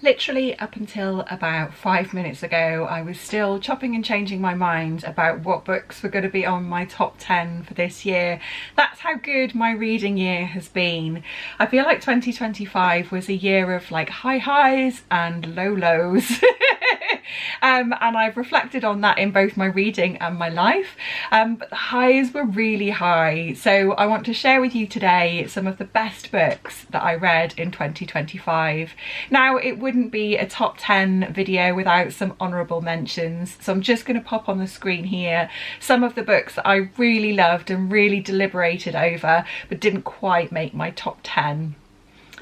Literally up until about 5 minutes ago, I was still chopping and changing my mind about what books were going to be on my top 10 for this year. That's how good my reading year has been. I feel like 2025 was a year of like high highs and low lows. And I've reflected on that in both my reading and my life, but the highs were really high. So I want to share with you today some of the best books that I read in 2025. Now, it wouldn't be a top 10 video without some honourable mentions, so I'm just going to pop on the screen here some of the books that I really loved and really deliberated over but didn't quite make my top 10.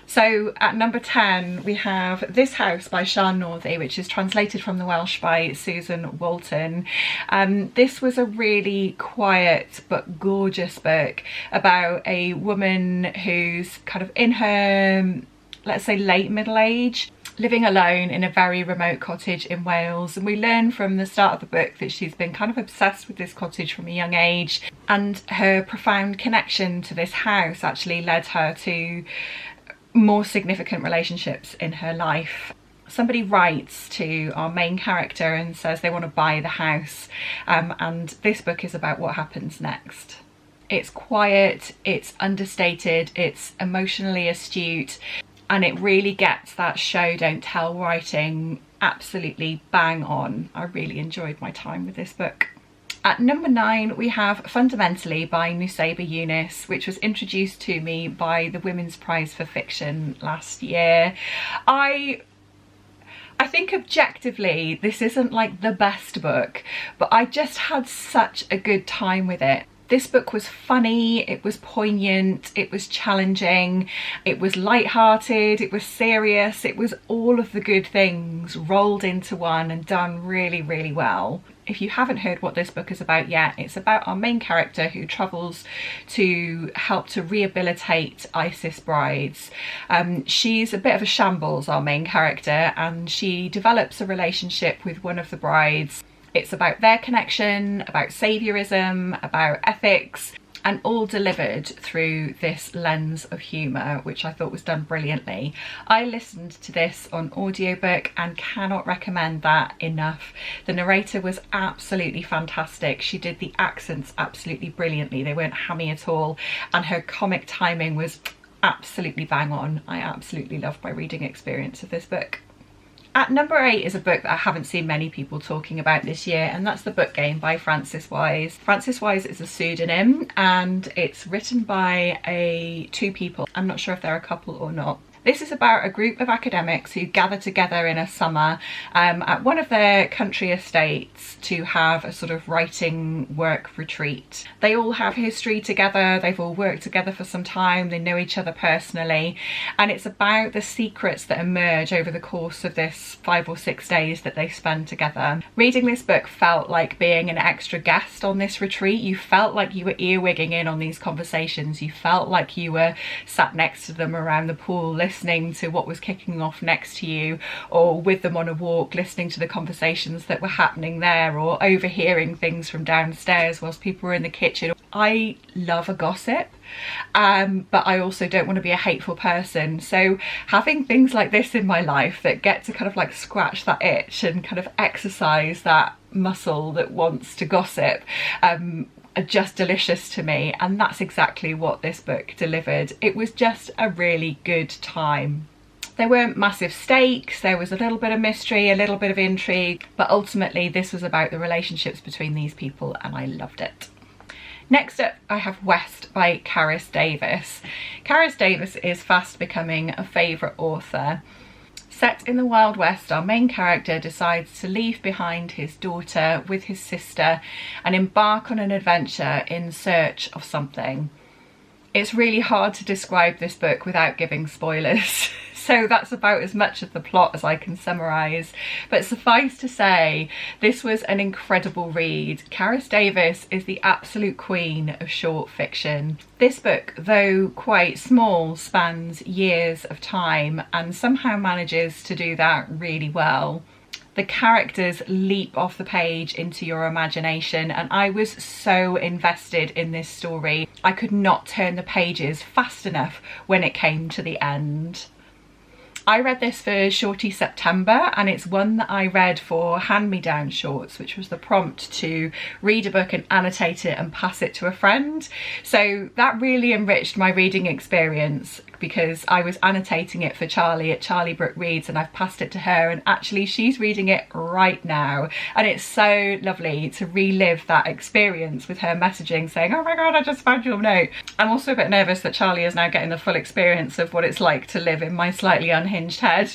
So at number 10 we have This House by Sian Northey, which is translated from the Welsh by Susan Walton. This was a really quiet but gorgeous book about a woman who's kind of in her, let's say, late middle age, living alone in a very remote cottage in Wales. And we learn from the start of the book that she's been kind of obsessed with this cottage from a young age, and her profound connection to this house actually led her to more significant relationships in her life. Somebody writes to our main character and says they want to buy the house, and this book is about what happens next. It's quiet, it's understated, it's emotionally astute, and it really gets that show don't tell writing absolutely bang on. I really enjoyed my time with this book. At number 9 we have Fundamentally by Nusayba Yunus, which was introduced to me by the Women's Prize for Fiction last year. I think objectively this isn't like the best book, but I just had such a good time with it. This book was funny, it was poignant, it was challenging, it was light-hearted, it was serious, it was all of the good things rolled into one and done really, really well. If you haven't heard what this book is about yet, it's about our main character who travels to help to rehabilitate ISIS brides. She's a bit of a shambles, our main character, and she develops a relationship with one of the brides. It's about their connection, about saviorism, about ethics, and all delivered through this lens of humour, which I thought was done brilliantly. I listened to this on audiobook and cannot recommend that enough. The narrator was absolutely fantastic. She did the accents absolutely brilliantly. They weren't hammy at all, and her comic timing was absolutely bang on. I absolutely loved my reading experience of this book. At number 8 is a book that I haven't seen many people talking about this year, and that's The Book Game by Frances Wise. Frances Wise is a pseudonym and it's written by two people. I'm not sure if they're a couple or not. This is about a group of academics who gather together in a summer at one of their country estates to have a sort of writing work retreat. They all have history together, they've all worked together for some time, they know each other personally, and it's about the secrets that emerge over the course of this 5 or 6 days that they spend together. Reading this book felt like being an extra guest on this retreat. You felt like you were earwigging in on these conversations, you felt like you were sat next to them around the pool listening to what was kicking off next to you, or with them on a walk listening to the conversations that were happening there, or overhearing things from downstairs whilst people were in the kitchen. I love a gossip, but I also don't want to be a hateful person, so having things like this in my life that get to kind of like scratch that itch and kind of exercise that muscle that wants to gossip are just delicious to me, and that's exactly what this book delivered. It was just a really good time. There weren't massive stakes, there was a little bit of mystery, a little bit of intrigue, but ultimately this was about the relationships between these people and I loved it. Next up I have West by Caris Davis. Caris Davis is fast becoming a favourite author. Set in the Wild West, our main character decides to leave behind his daughter with his sister and embark on an adventure in search of something. It's really hard to describe this book without giving spoilers, so that's about as much of the plot as I can summarise. But suffice to say, this was an incredible read. Caris Davis is the absolute queen of short fiction. This book, though quite small, spans years of time and somehow manages to do that really well. The characters leap off the page into your imagination, and I was so invested in this story. I could not turn the pages fast enough when it came to the end. I read this for Shorty September, and it's one that I read for hand-me-down shorts, which was the prompt to read a book and annotate it and pass it to a friend. So that really enriched my reading experience, because I was annotating it for Charlie at Charlie Brooke Reads, and I've passed it to her, and actually she's reading it right now, and it's so lovely to relive that experience with her messaging saying, oh my god, I just found your note. I'm also a bit nervous that Charlie is now getting the full experience of what it's like to live in my slightly unhinged head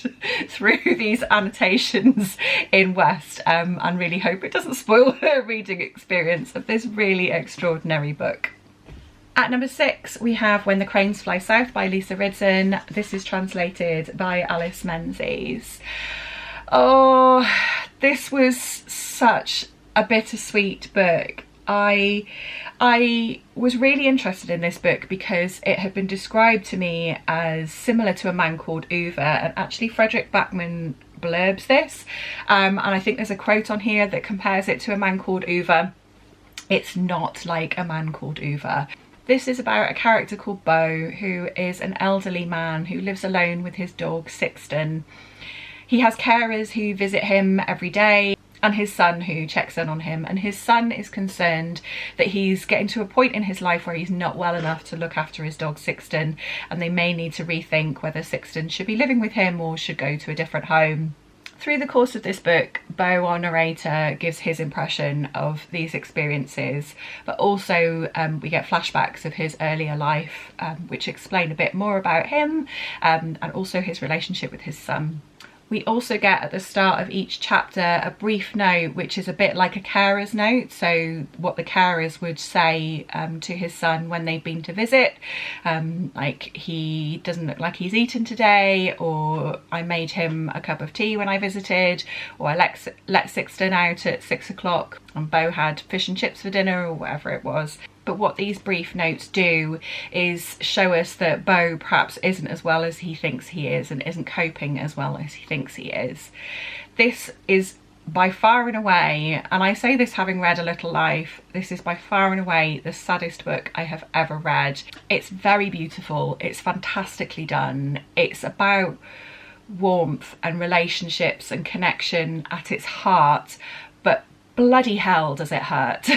through these annotations in West, and really hope it doesn't spoil her reading experience of this really extraordinary book. At number 6 we have When the Cranes Fly South by Lisa Ridson. This is translated by Alice Menzies. Oh, this was such a bittersweet book. I was really interested in this book because it had been described to me as similar to A Man Called Uwe, and actually Frederick Backman blurbs this, and I think there's a quote on here that compares it to A Man Called Uwe. It's not like A Man Called Uwe. This is about a character called Beau, who is an elderly man who lives alone with his dog Sixton. He has carers who visit him every day, and his son who checks in on him, and his son is concerned that he's getting to a point in his life where he's not well enough to look after his dog Sixton, and they may need to rethink whether Sixton should be living with him or should go to a different home. Through the course of this book, Beau, our narrator, gives his impression of these experiences, but also we get flashbacks of his earlier life, which explain a bit more about him, and also his relationship with his son. We also get at the start of each chapter a brief note, which is a bit like a carer's note, so what the carers would say to his son when they've been to visit, like, he doesn't look like he's eaten today, or I made him a cup of tea when I visited, or I let Sixton out at 6 o'clock and Beau had fish and chips for dinner, or whatever it was. But what these brief notes do is show us that Beau perhaps isn't as well as he thinks he is, and isn't coping as well as he thinks he is. This is by far and away, and I say this having read A Little Life, this is by far and away the saddest book I have ever read. It's very beautiful, it's fantastically done, it's about warmth and relationships and connection at its heart, but bloody hell does it hurt.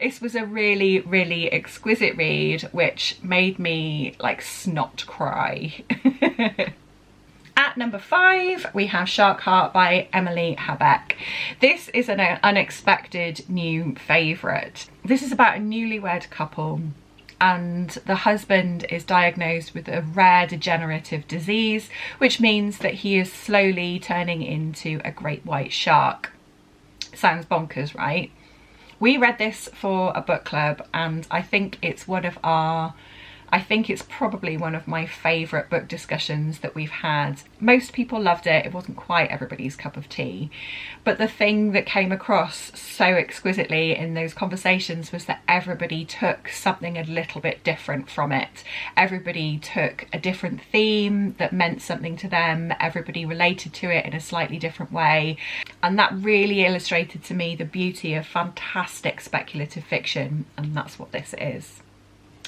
This was a really, really exquisite read, which made me like snot cry. At number 5 we have Shark Heart by Emily Habeck. This is an unexpected new favourite. This is about a newlywed couple, and the husband is diagnosed with a rare degenerative disease, which means that he is slowly turning into a great white shark. Sounds bonkers, right? We read this for a book club, and I think it's probably one of my favourite book discussions that we've had. Most people loved it. It wasn't quite everybody's cup of tea, but the thing that came across so exquisitely in those conversations was that everybody took something a little bit different from it. Everybody took a different theme that meant something to them. Everybody related to it in a slightly different way, and that really illustrated to me the beauty of fantastic speculative fiction, and that's what this is.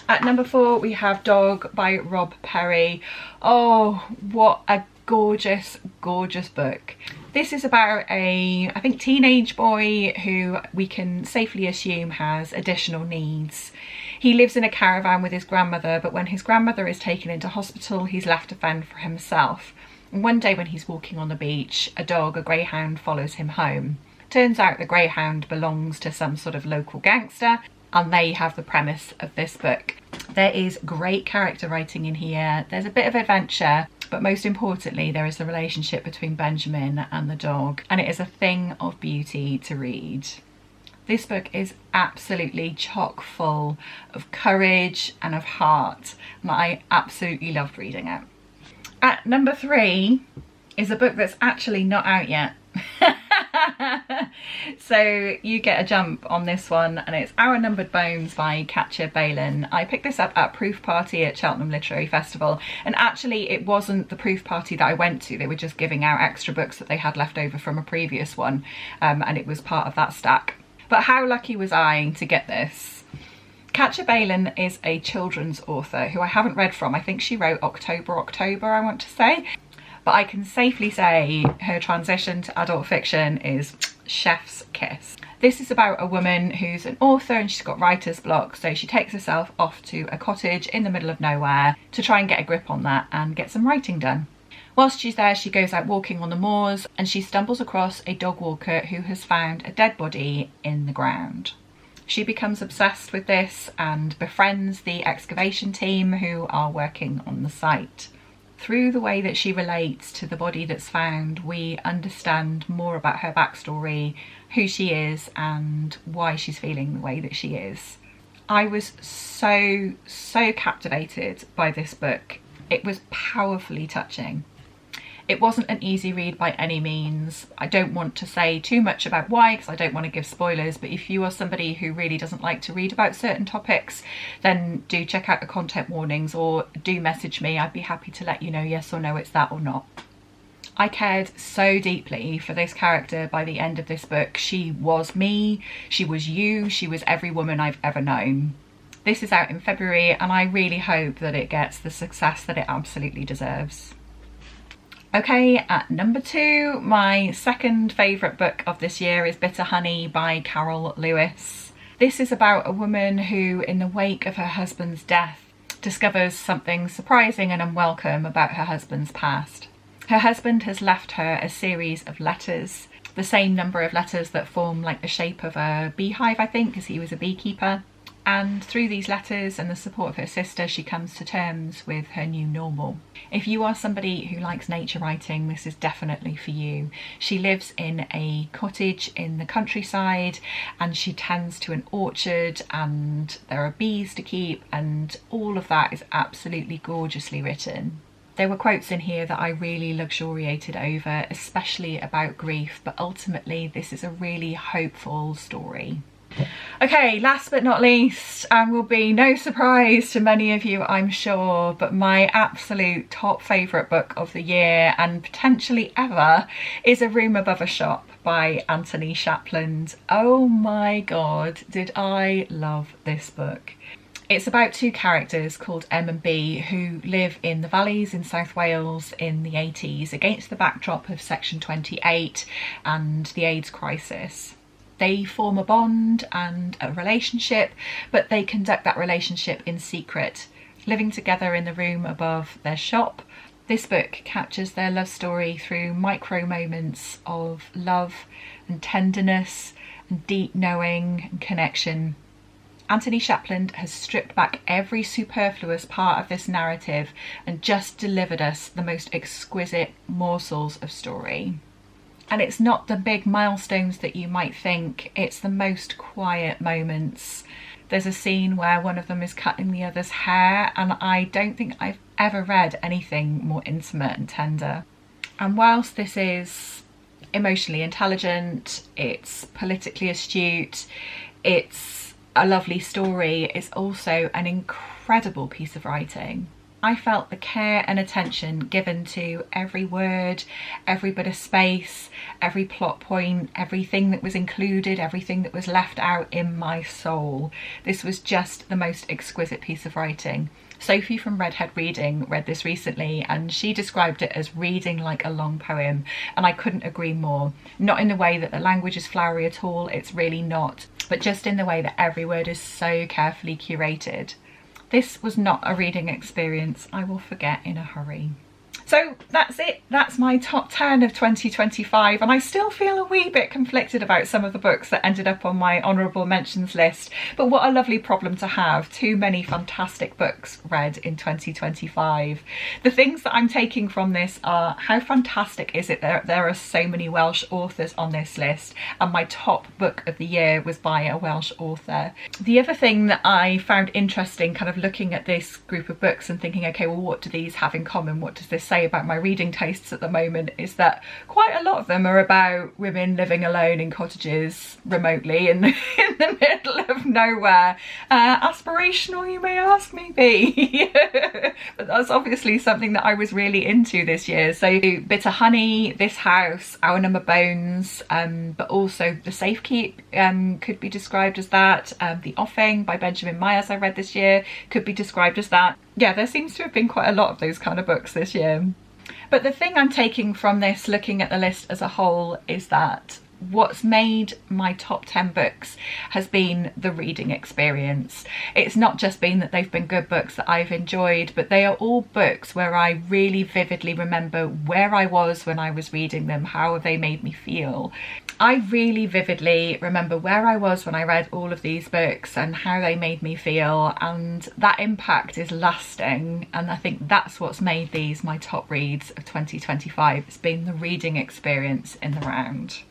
At number 4 we have Dog by Rob Perry. Oh, what a gorgeous, gorgeous book. This is about a, I think, teenage boy who we can safely assume has additional needs. He lives in a caravan with his grandmother, but when his grandmother is taken into hospital, he's left to fend for himself. And one day when he's walking on the beach, a dog, a greyhound, follows him home. Turns out the greyhound belongs to some sort of local gangster, and there you have the premise of this book. There is great character writing in here, there's a bit of adventure, but most importantly there is the relationship between Benjamin and the dog, and it is a thing of beauty to read. This book is absolutely chock full of courage and of heart, and I absolutely loved reading it. At number 3 is a book that's actually not out yet. So you get a jump on this one, and it's Our Numbered Bones by Katja Balin. I picked this up at Proof Party at Cheltenham Literary Festival, and actually it wasn't the Proof Party that I went to. They were just giving out extra books that they had left over from a previous one, and it was part of that stack. But how lucky was I to get this? Katja Balin is a children's author who I haven't read from. I think she wrote October, I want to say. But I can safely say her transition to adult fiction is chef's kiss. This is about a woman who's an author and she's got writer's block, so she takes herself off to a cottage in the middle of nowhere to try and get a grip on that and get some writing done. Whilst she's there, she goes out walking on the moors and she stumbles across a dog walker who has found a dead body in the ground. She becomes obsessed with this and befriends the excavation team who are working on the site. Through the way that she relates to the body that's found, we understand more about her backstory, who she is and why she's feeling the way that she is. I was so captivated by this book. It was powerfully touching. It wasn't an easy read by any means. I don't want to say too much about why because I don't want to give spoilers, but if you are somebody who really doesn't like to read about certain topics, then do check out the content warnings or do message me. I'd be happy to let you know yes or no it's that or not. I cared so deeply for this character by the end of this book. She was me, she was you, she was every woman I've ever known. This is out in February and I really hope that it gets the success that it absolutely deserves. Okay, at number 2, my second favourite book of this year is Bitter Honey by Carol Lewis. This is about a woman who, in the wake of her husband's death, discovers something surprising and unwelcome about her husband's past. Her husband has left her a series of letters, the same number of letters that form like the shape of a beehive, I think, because he was a beekeeper. And through these letters and the support of her sister, she comes to terms with her new normal. If you are somebody who likes nature writing, this is definitely for you. She lives in a cottage in the countryside and she tends to an orchard and there are bees to keep, and all of that is absolutely gorgeously written. There were quotes in here that I really luxuriated over, especially about grief, but ultimately this is a really hopeful story. Okay, last but not least, and will be no surprise to many of you I'm sure, but my absolute top favourite book of the year and potentially ever is A Room Above a Shop by Anthony Shapland. Oh my god, did I love this book. It's about two characters called M and B who live in the valleys in South Wales in the 80s against the backdrop of Section 28 and the AIDS crisis. They form a bond and a relationship, but they conduct that relationship in secret, living together in the room above their shop. This book captures their love story through micro moments of love and tenderness and deep knowing and connection. Anthony Shapland has stripped back every superfluous part of this narrative and just delivered us the most exquisite morsels of story. And it's not the big milestones that you might think, it's the most quiet moments. There's a scene where one of them is cutting the other's hair, and I don't think I've ever read anything more intimate and tender. And whilst this is emotionally intelligent, it's politically astute, it's a lovely story, it's also an incredible piece of writing. I felt the care and attention given to every word, every bit of space, every plot point, everything that was included, everything that was left out in my soul. This was just the most exquisite piece of writing. Sophie from Redhead Reading read this recently and she described it as reading like a long poem, and I couldn't agree more. Not in the way that the language is flowery at all, it's really not, but just in the way that every word is so carefully curated. This was not a reading experience I will forget in a hurry. So that's it, that's my top 10 of 2025, and I still feel a wee bit conflicted about some of the books that ended up on my honourable mentions list, but what a lovely problem to have, too many fantastic books read in 2025. The things that I'm taking from this are how fantastic is it that there are so many Welsh authors on this list, and my top book of the year was by a Welsh author. The other thing that I found interesting kind of looking at this group of books and thinking, okay, well what do these have in common, what does this say say about my reading tastes at the moment is that quite a lot of them are about women living alone in cottages remotely in the middle of nowhere. Aspirational, you may ask, maybe. But that's obviously something that I was really into this year. So Bitter Honey, This House, Our Number Bones, but also The Safekeep could be described as that. The Offing by Benjamin Myers I read this year could be described as that. Yeah, there seems to have been quite a lot of those kind of books this year. But the thing I'm taking from this, looking at the list as a whole, is that what's made my top 10 books has been the reading experience. It's not just been that they've been good books that I've enjoyed, but they are all books where I really vividly remember where I was when I was reading them, how they made me feel. I really vividly remember where I was when I read all of these books and how they made me feel, and that impact is lasting, and I think that's what's made these my top reads of 2025. It's been the reading experience in the round.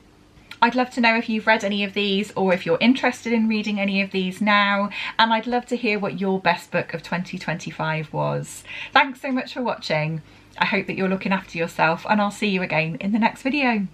I'd love to know if you've read any of these or if you're interested in reading any of these now, and I'd love to hear what your best book of 2025 was. Thanks so much for watching. I hope that you're looking after yourself, and I'll see you again in the next video.